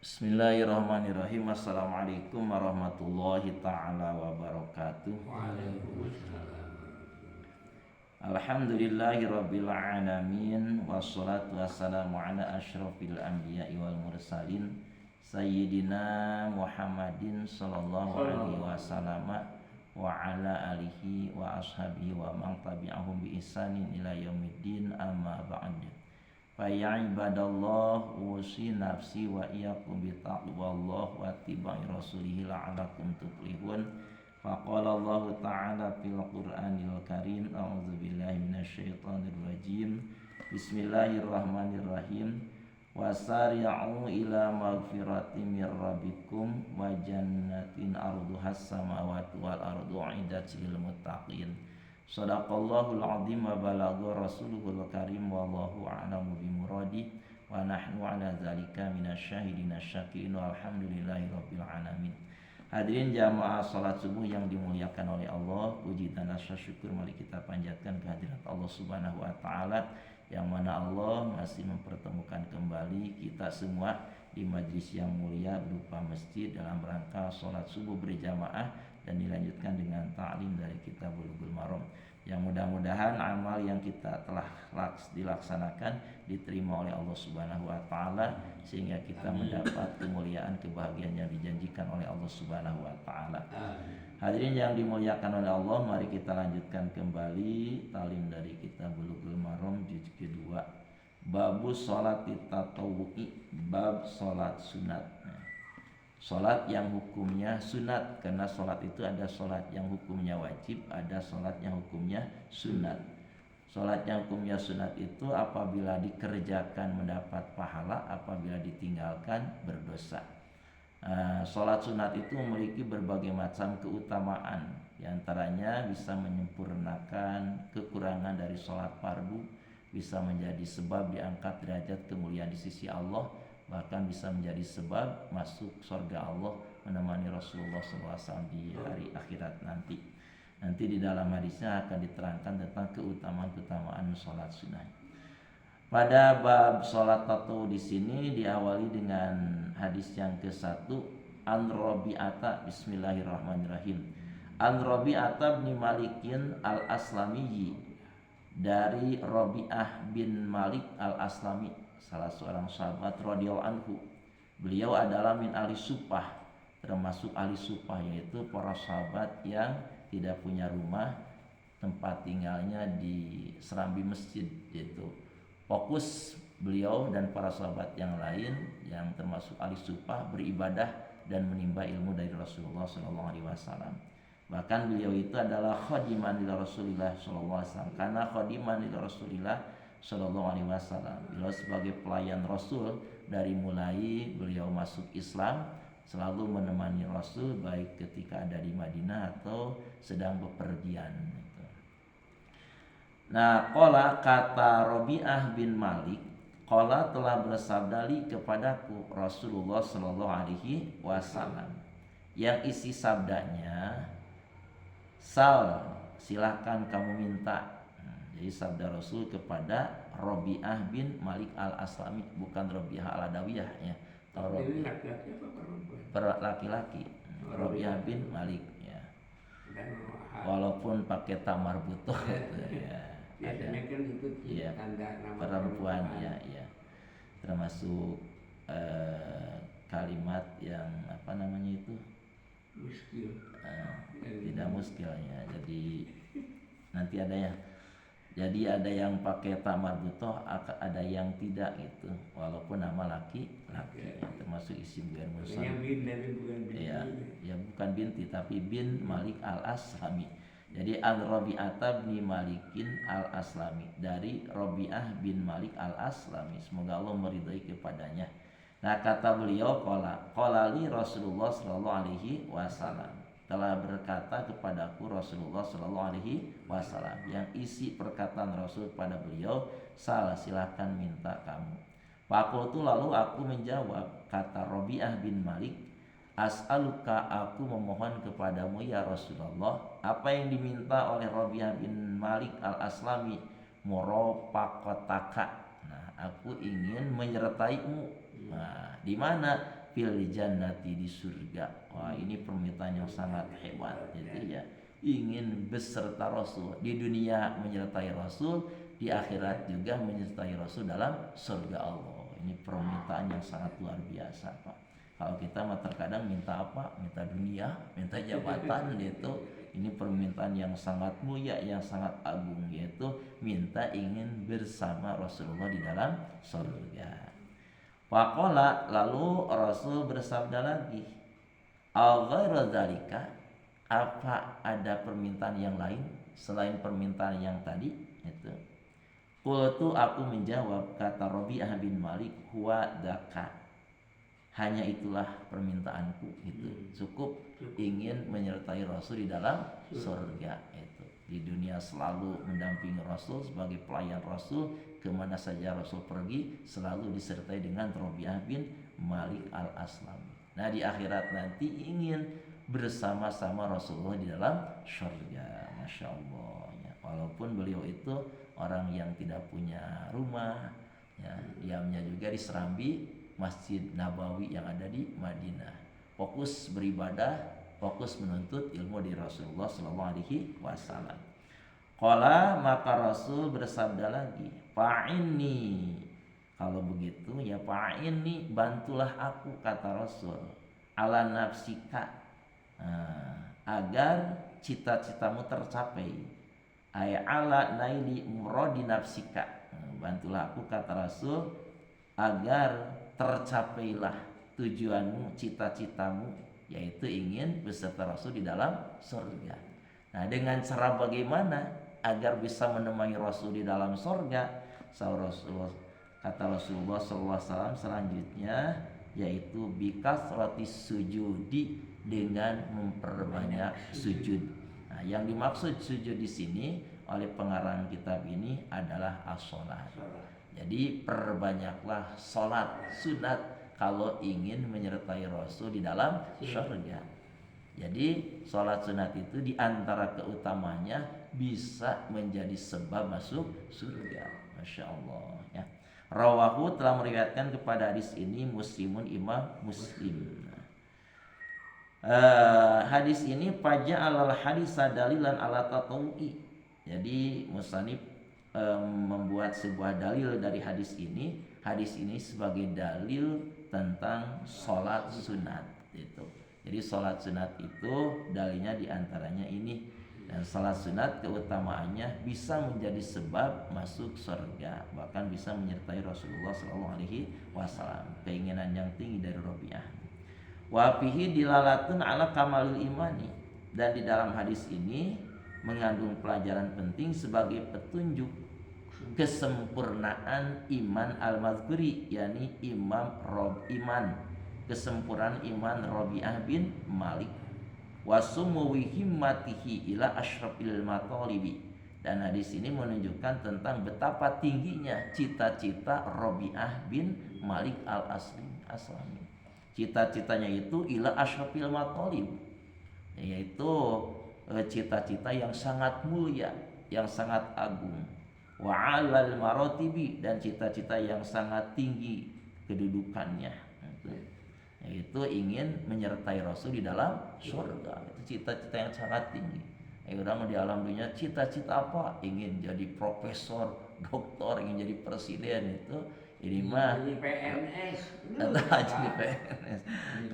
Bismillahirrahmanirrahim. Assalamualaikum warahmatullahi ta'ala wabarakatuh. Waalaikumsalam. Alhamdulillahi rabbil alamin. Wassalatu wassalamu ala asyrafil anbiya'i wal mursalin Sayyidina Muhammadin sallallahu alaihi wasallam wa ala alihi wa ashabihi wa man tabi'ahum bi ihsanin ila yaumiddin, amma ba'd. Fa ya ibadallah, usi nafsi wa iyyakum bi taqwallah wa tibai rasulih la'allakum tuflihun. Faqala Allah ta'ala fil Qur'anil Karim, a'udzubillahi minasyaitonir rajim. Bismillahirrahmanirrahim. Wasari'u ila magfiratin mir rabbikum wa jannatin arduhas samawati wal ardu 'iddat lil muttaqin. Shadaqallahul azim wa balagha rasuluhul karim, wallahu a'lamu bimuradi, wa nahnu ala dzalika minasyahidin asyakirin, walhamdulillahi rabbil alamin. Hadirin jamaah salat subuh yang dimuliakan oleh Allah, puji dan rasa syukur mari kita panjatkan kehadirat Allah Subhanahu wa taala, yang mana Allah masih mempertemukan kembali kita semua di majlis yang mulia berupa masjid dalam rangka salat subuh berjamaah dan dilanjutkan dengan ta'lim dari kitab Bulughul Maram. Yang mudah-mudahan amal yang kita telah dilaksanakan diterima oleh Allah Subhanahu wa taala, sehingga kita mendapat kemuliaan, kebahagiaan yang dijanjikan oleh Allah Subhanahu wa taala. Hadirin yang dimuliakan oleh Allah, mari kita lanjutkan kembali ta'lim dari kitab Bulughul Maram juz kedua, babus sholati tatawwu'i, bab salat sunat. Sholat yang hukumnya sunat, karena sholat itu ada sholat yang hukumnya wajib, ada sholat yang hukumnya sunat. Sholat yang hukumnya sunat itu apabila dikerjakan mendapat pahala, apabila ditinggalkan berdosa. Sholat sunat itu memiliki berbagai macam keutamaan. Di antaranya bisa menyempurnakan kekurangan dari sholat fardu, bisa menjadi sebab diangkat derajat kemuliaan di sisi Allah, bahkan bisa menjadi sebab masuk surga Allah menemani Rasulullah SAW di hari akhirat nanti. Nanti di dalam hadisnya akan diterangkan tentang keutamaan sholat sunnah. Pada bab sholat tatu di sini diawali dengan hadis yang ke-1, An Rabi'ata, bismillahirrahmanirrahim. An Rabi'ata bin Malikin al-Aslamiyyi, dari Rabi'ah bin Malik al-Aslami, salah seorang sahabat radhiyallahu anhu. Beliau adalah min ahli Sufah, termasuk ahli Sufah, yaitu para sahabat yang tidak punya rumah, tempat tinggalnya di serambi masjid. Yaitu fokus beliau dan para sahabat yang lain yang termasuk ahli Sufah beribadah dan menimba ilmu dari Rasulullah SAW. Bahkan beliau itu adalah khadiman ila Rasulillah SAW, karena khadiman ila Rasulillah SAW, beliau sebagai pelayan Rasul. Dari mulai beliau masuk Islam selalu menemani Rasul, baik ketika ada di Madinah atau sedang bepergian. Nah, qala, kata Rabi'ah bin Malik, qala telah bersabda li kepadaku Rasulullah sallallahu alaihi wasallam, yang isi sabdanya, sal, silahkan kamu minta. Jadi sabda Rasul kepada Rabi'ah bin Malik al-Aslami, bukan Rabi'ah al-Adawiyah ya. Ini laki-laki apa perempuan? Laki-laki, Rabi'ah bin Malik ya. Walaupun pakai tamar butuh gitu ya. Biasanya kan itu ya, tanda nama perempuan ya, ya. Termasuk kalimat yang apa namanya itu? Muskil. Tidak muskilnya. Jadi nanti ada ya. Jadi ada yang pakai tamar butoh, ada yang tidak gitu. Walaupun nama laki-laki ya, termasuk isim ghair musanna. Yang bin tapi bukan bin. Ya bukan binti tapi bin Malik al-Aslami. Jadi Al-Rabi'ata bin Malikin al-Aslami, dari Rabi'ah bin Malik al-Aslami, semoga Allah meridai kepadanya. Nah, kata beliau, qala li Rasulullah sallallahu alaihi wasallam, telah berkata kepadaku Rasulullah sallallahu alaihi wasallam. Yang isi perkataan Rasul pada beliau, salah, silahkan minta kamu. Faqultu, lalu aku menjawab, kata Rabi'ah bin Malik, as'aluka, aku memohon kepadamu ya Rasulullah. Apa yang diminta oleh Rabi'ah bin Malik al-Aslami? Murafaqataka. Nah, aku ingin menyertaimu. Nah, di mana? fil jannati di surga. Wah, ini permintaan yang sangat hebat gitu ya. Ingin beserta Rasul di dunia, menyertai Rasul di akhirat juga, menyertai Rasul dalam surga Allah. Ini permintaan yang sangat luar biasa, Pak. Kalau kita mah terkadang minta apa? Minta dunia, minta jabatan gitu. Ini permintaan yang sangat mulia, yang sangat agung, yaitu minta ingin bersama Rasulullah di dalam surga. Faqala, lalu Rasul bersabda lagi, "Al-ghairu dzalika?" Apa ada permintaan yang lain selain permintaan yang tadi? Itu. Qultu, aku menjawab, kata Rabi'ah bin Malik, huwa dzaka. Hanya itulah permintaanku gitu. Cukup ingin menyertai Rasul di dalam surga itu. Di dunia selalu mendampingi Rasul sebagai pelayan Rasul, kemana saja Rasul pergi selalu disertai dengan Rabi'ah bin Malik al-Aslami. Nah, di akhirat nanti ingin bersama-sama Rasulullah di dalam surga. Masya Allah ya. Walaupun beliau itu orang yang tidak punya rumah ya, diamnya juga di Serambi Masjid Nabawi yang ada di Madinah. Fokus beribadah, fokus menuntut ilmu di Rasulullah SAW. Qala, maka Rasul bersabda lagi, fa'inni. Kalau begitu ya fa'inni, bantulah aku, kata Rasul, ala nafsika, agar cita-citamu tercapai. Ay ala naili muradi nafsika. Bantulah aku, kata Rasul, agar tercapailah tujuanmu, cita-citamu, yaitu ingin beserta Rasul di dalam surga. Nah, dengan cara bagaimana agar bisa menemani Rasul di dalam surga? Kata Rasulullah SAW selanjutnya, yaitu bikasrati sujudi, dengan memperbanyak sujud. Nah, yang dimaksud sujud di sini oleh pengarang kitab ini adalah as-sholat. Jadi perbanyaklah sholat sunat kalau ingin menyertai Rasul di dalam surga. Jadi sholat sunat itu diantara keutamanya bisa menjadi sebab masuk surga. Masya Allah ya. Rawahu, telah meriwayatkan kepada hadis ini Muslimun, Imam Muslim. Hadis ini faja'alal hadisa dalilan ala tatawu'i. Jadi musannif membuat sebuah dalil dari hadis ini sebagai dalil tentang sholat sunat itu. Jadi sholat sunat itu dalilnya diantaranya ini, dan sholat sunat keutamaannya bisa menjadi sebab masuk surga, bahkan bisa menyertai Rasulullah SAW. Keinginan yang tinggi dari Rabi'ah. Wa fihi dilalatun ala kamalil imani, dan di dalam hadis ini mengandung pelajaran penting sebagai petunjuk kesempurnaan iman al-mazkuri, yakni kesempurnaan iman Rabi'ah bin Malik, wasumuwi himmatihi ila asyrafil matalibi. Dan hadis ini menunjukkan tentang betapa tingginya cita-cita Rabi'ah bin Malik al-Aslami. Cita-citanya itu ila asyrafil matalib, yaitu cita-cita yang sangat mulia, yang sangat agung. Wa 'alal maratibi, dan cita-cita yang sangat tinggi kedudukannya, yaitu ingin menyertai Rasul di dalam surga. Itu cita-cita yang sangat tinggi. Orang di alam dunia cita-cita apa? Ingin jadi profesor, doktor, ingin jadi presiden. Itu ini mah jadi PNS. jadi PNS.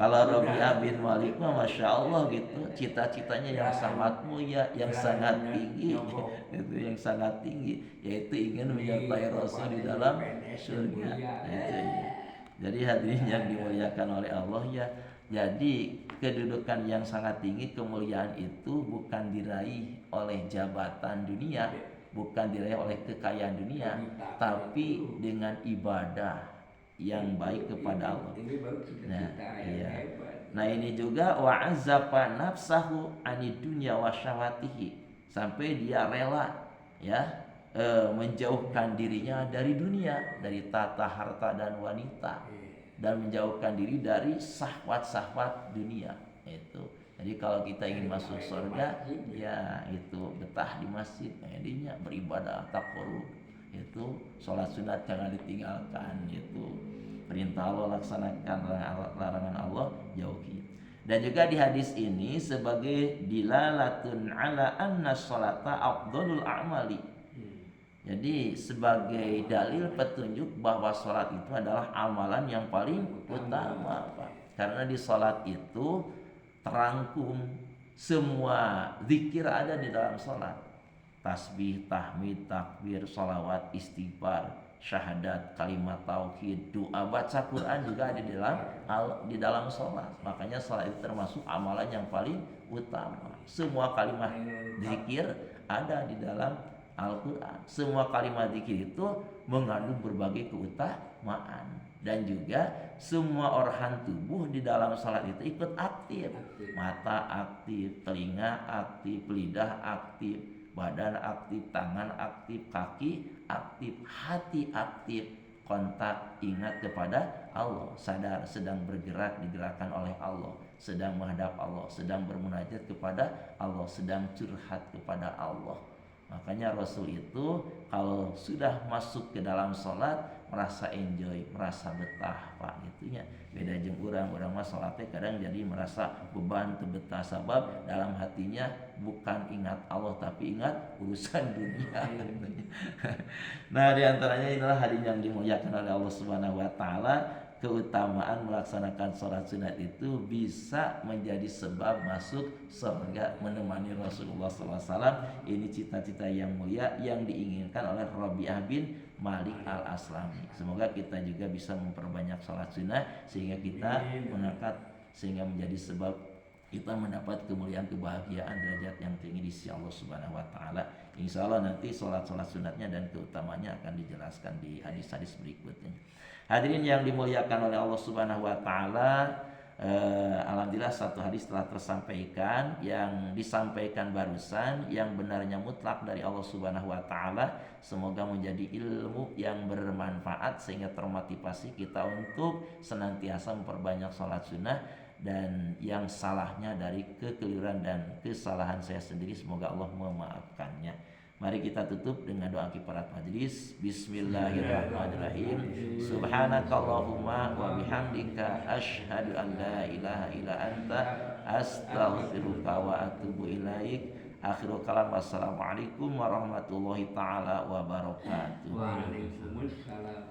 Kalau Rabi'ah bin Malik mah Masya Allah gitu, cita-citanya yang sangat mulia, yang sangat tinggi, itu yang sangat tinggi, yaitu ingin menyertai Rasul di dalam surga. Itu ya. Jadi hadirin yang dimuliakan oleh Allah ya, jadi kedudukan yang sangat tinggi, kemuliaan itu bukan diraih oleh jabatan dunia, bukan diraih oleh kekayaan dunia, tapi dengan ibadah yang baik kepada Allah. Nah ini juga wa'azzafa nafsahu anid dunya wa syahwatihi, sampai dia rela ya menjauhkan dirinya dari dunia, dari tata harta dan wanita, dan menjauhkan diri dari syahwat-syahwat dunia itu. Jadi kalau kita ingin masuk surga, ya itu betah di masjid, jadinya beribadah takarrub, itu sholat sunat jangan ditinggalkan, itu perintah perintah Allah laksanakan, larangan Allah jauhi. Dan juga di hadis ini sebagai dilalatun ala anna sholata afdhalul a'mali. Jadi sebagai dalil petunjuk bahwa sholat itu adalah amalan yang paling utama, Pak. Karena di sholat itu terangkum semua zikir ada di dalam sholat. Tasbih, tahmid, takbir, sholawat, istighfar, syahadat, kalimat tauhid, doa, baca Quran juga ada di dalam sholat. Makanya sholat itu termasuk amalan yang paling utama. Semua kalimat zikir ada di dalam Al-Quran. Semua kalimat zikir itu mengandung berbagai keutamaan. Dan juga semua organ tubuh di dalam salat itu ikut aktif. Mata aktif, telinga aktif, lidah aktif, badan aktif, tangan aktif, kaki aktif, hati aktif. Kontak, ingat kepada Allah, sadar sedang bergerak, digerakkan oleh Allah, sedang menghadap Allah, sedang bermunajat kepada Allah, sedang curhat kepada Allah. Makanya Rasul itu kalau sudah masuk ke dalam sholat merasa enjoy, merasa betah, Pak, gitunya. Beda jeung urang mah sholatnya kadang jadi merasa beban teu betah sabab dalam hatinya bukan ingat Allah tapi ingat urusan dunia. Nah, di antaranya inilah hadis yang dimuliakan oleh Allah Subhanahu wa taala. Keutamaan melaksanakan sholat sunat itu bisa menjadi sebab masuk surga, menemani Rasulullah SAW. Ini cita-cita yang mulia yang diinginkan oleh Rabi'ah bin Malik al-Aslami. Semoga kita juga bisa memperbanyak sholat sunat sehingga kita mengangkat, sehingga menjadi sebab kita mendapat kemuliaan, kebahagiaan, derajat yang tinggi di sisi Allah Subhanahu wa taala. Insya Allah nanti sholat-sholat sunatnya dan keutamanya akan dijelaskan di hadis-hadis berikutnya. Hadirin yang dimuliakan oleh Allah Subhanahu wa taala, alhamdulillah satu hadis telah tersampaikan. Yang disampaikan barusan yang benarnya mutlak dari Allah Subhanahu wa taala. Semoga menjadi ilmu yang bermanfaat sehingga termotivasi kita untuk senantiasa memperbanyak salat sunnah. Dan yang salahnya dari kekeliruan dan kesalahan saya sendiri, semoga Allah memaafkannya. Mari kita tutup dengan doa kifarat majlis. Bismillahirrahmanirrahim. Subhanakallahumma wa bihamdika asyhadu an la ilaha illa anta astaghfiruka wa atubu ilaik. Akhirul kalam, wassalamualaikum warahmatullahi taala wabarakatuh. Waalaikumsalam.